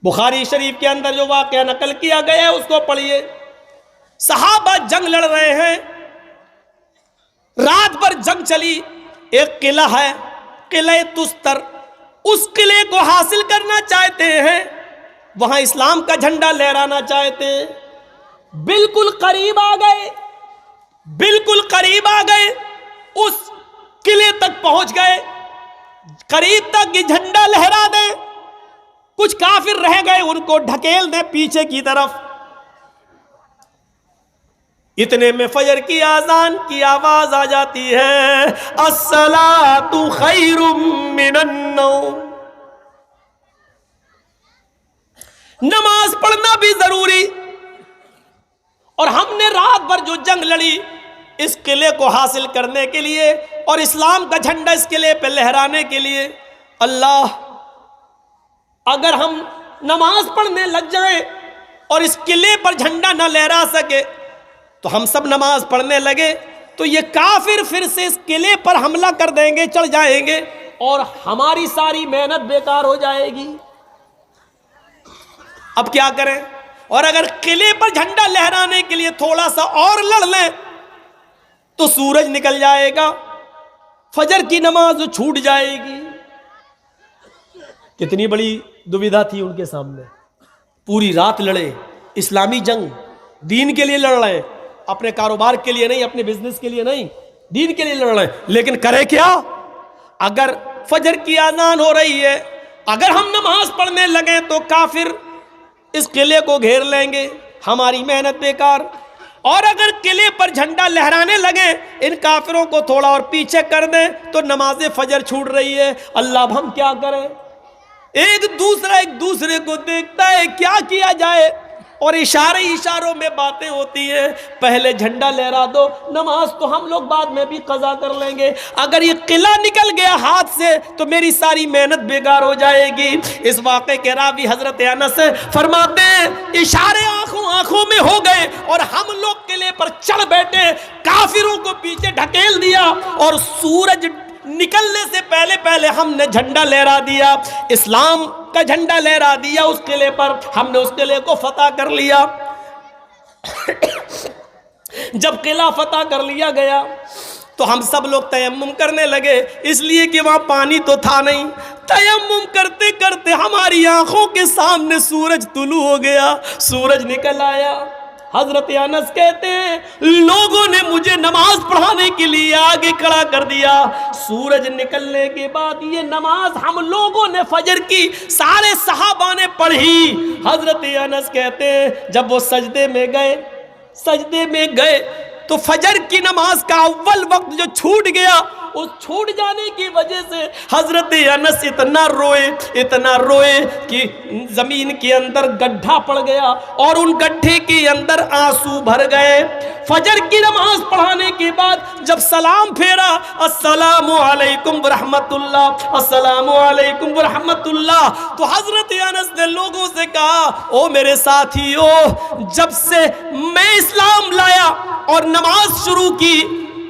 بخاری شریف کے اندر جو واقعہ نقل کیا گیا ہے اس کو پڑھیے. صحابہ جنگ لڑ رہے ہیں, رات بھر جنگ چلی. ایک قلعہ ہے قلعہ تستر, اس قلعے کو حاصل کرنا چاہتے ہیں, وہاں اسلام کا جھنڈا لہرانا چاہتے ہیں. بالکل قریب آ گئے, بالکل قریب آ گئے, اس قلعے تک پہنچ گئے, قریب تک یہ جھنڈا لہرا دیں. کچھ کافر رہ گئے, ان کو ڈھکیل دیں پیچھے کی طرف. اتنے میں فجر کی اذان کی آواز آ جاتی ہے, الصلاۃ خیر من النوم. نماز پڑھنا بھی ضروری. اور ہم نے رات بھر جو جنگ لڑی اس قلعے کو حاصل کرنے کے لیے اور اسلام کا جھنڈا اس قلعے پہ لہرانے کے لیے, اللہ اگر ہم نماز پڑھنے لگ جائیں اور اس قلعے پر جھنڈا نہ لہرا سکے تو ہم سب نماز پڑھنے لگے تو یہ کافر پھر سے اس قلعے پر حملہ کر دیں گے, چڑھ جائیں گے, اور ہماری ساری محنت بیکار ہو جائے گی. اب کیا کریں؟ اور اگر قلعے پر جھنڈا لہرانے کے لیے تھوڑا سا اور لڑ لیں تو سورج نکل جائے گا, فجر کی نماز چھوٹ جائے گی. کتنی بڑی دویدھا تھی ان کے سامنے. پوری رات لڑے, اسلامی جنگ, دین کے لیے لڑ رہے ہیں, اپنے کاروبار کے لیے نہیں, اپنے بزنس کے لیے نہیں, دین کے لیے لڑ رہے ہیں. لیکن کرے کیا؟ اگر فجر کی اذان ہو رہی ہے, اگر ہم نماز پڑھنے لگیں تو کافر اس قلعے کو گھیر لیں گے, ہماری محنت بیکار. اور اگر قلعے پر جھنڈا لہرانے لگیں, ان کافروں کو تھوڑا اور پیچھے کر دیں تو نماز فجر چھوٹ رہی ہے. اللہ اب ہم کیا کریں؟ ایک دوسرے کو دیکھتا ہے کیا کیا جائے, اور اشاروں میں باتیں ہوتی ہیں. پہلے جھنڈا لہرا دو, نماز تو ہم لوگ بعد میں بھی قضا کر لیں گے. اگر یہ قلعہ نکل گیا ہاتھ سے تو میری ساری محنت بیکار ہو جائے گی. اس واقعے کے راوی حضرت انس فرماتے ہیں اشارے آنکھوں میں ہو گئے اور ہم لوگ قلعے پر چڑھ بیٹھے, کافروں کو پیچھے ڈھکیل دیا اور سورج نکلنے سے پہلے ہم نے جھنڈا لہرا دیا, اسلام کا جھنڈا لہرا دیا اس قلعے پر. ہم نے اس قلعے کو فتح کر لیا. جب قلعہ فتح کر لیا گیا تو ہم سب لوگ تیمم کرنے لگے, اس لیے کہ وہاں پانی تو تھا نہیں. تیمم کرتے کرتے ہماری آنکھوں کے سامنے سورج طلوع ہو گیا, سورج نکل آیا. حضرت انس کہتے ہیں لوگوں نے مجھے نماز پڑھانے کے لیے آگے کھڑا کر دیا. سورج نکلنے کے بعد یہ نماز ہم لوگوں نے فجر کی سارے صحابہ نے پڑھی. حضرت انس کہتے ہیں جب وہ سجدے میں گئے تو فجر کی نماز کا اول وقت جو چھوٹ گیا, اس چھوٹ جانے کی وجہ سے حضرت انس اتنا روئے کہ زمین کے اندر گڈھا پڑ گیا اور ان گڈھے کے اندر آنسو بھر گئے. فجر کی نماز پڑھانے کے بعد جب سلام پھیرا, السلام علیکم ورحمت اللہ, السلام علیکم ورحمت اللہ, تو حضرت انس نے لوگوں سے کہا او میرے ساتھیو, جب سے میں اسلام لایا اور نماز شروع کی,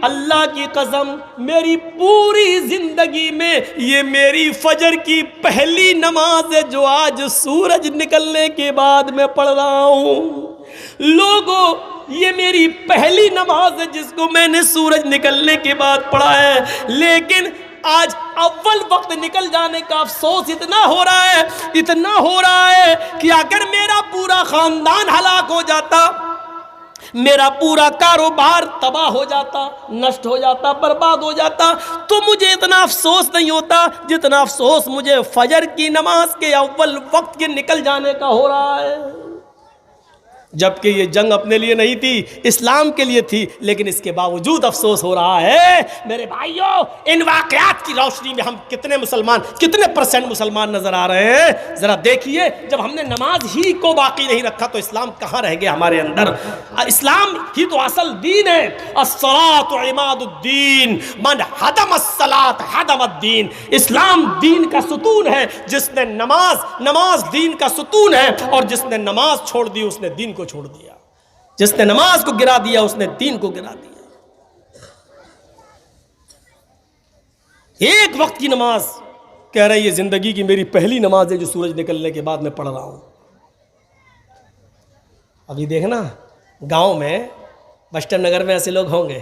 اللہ کی قسم میری پوری زندگی میں یہ میری فجر کی پہلی نماز ہے جو آج سورج نکلنے کے بعد میں پڑھ رہا ہوں. لوگوں یہ میری پہلی نماز ہے جس کو میں نے سورج نکلنے کے بعد پڑھا ہے, لیکن آج اول وقت نکل جانے کا افسوس اتنا ہو رہا ہے کہ اگر میرا پورا خاندان ہلاک ہو جاتا, میرا پورا کاروبار تباہ ہو جاتا, نشٹ ہو جاتا, برباد ہو جاتا, تو مجھے اتنا افسوس نہیں ہوتا جتنا افسوس مجھے فجر کی نماز کے اول وقت کے نکل جانے کا ہو رہا ہے. جبکہ یہ جنگ اپنے لیے نہیں تھی, اسلام کے لیے تھی, لیکن اس کے باوجود افسوس ہو رہا ہے. میرے بھائیوں, ان واقعات کی روشنی میں ہم کتنے پرسنٹ مسلمان نظر آ رہے ہیں؟ ذرا دیکھیے, جب ہم نے نماز ہی کو باقی نہیں رکھا تو اسلام کہاں رہ گیا ہمارے اندر؟ اسلام ہی تو اصل دین ہے. الصلاۃ عماد الدین, من ہدم الصلاۃ ہدم الدین. اسلام دین کا ستون ہے. جس نے نماز دین کا ستون ہے, اور جس نے نماز چھوڑ دی اس نے دین کو چھوڑ دیا. جس نے نماز کو گرا دیا اس نے دین کو گرا دیا. ایک وقت کی نماز کہہ رہے یہ زندگی کی میری پہلی نماز ہے جو سورج نکلنے کے بعد میں پڑھ رہا ہوں. ابھی دیکھنا گاؤں میں ویسٹرن نگر میں ایسے لوگ ہوں گے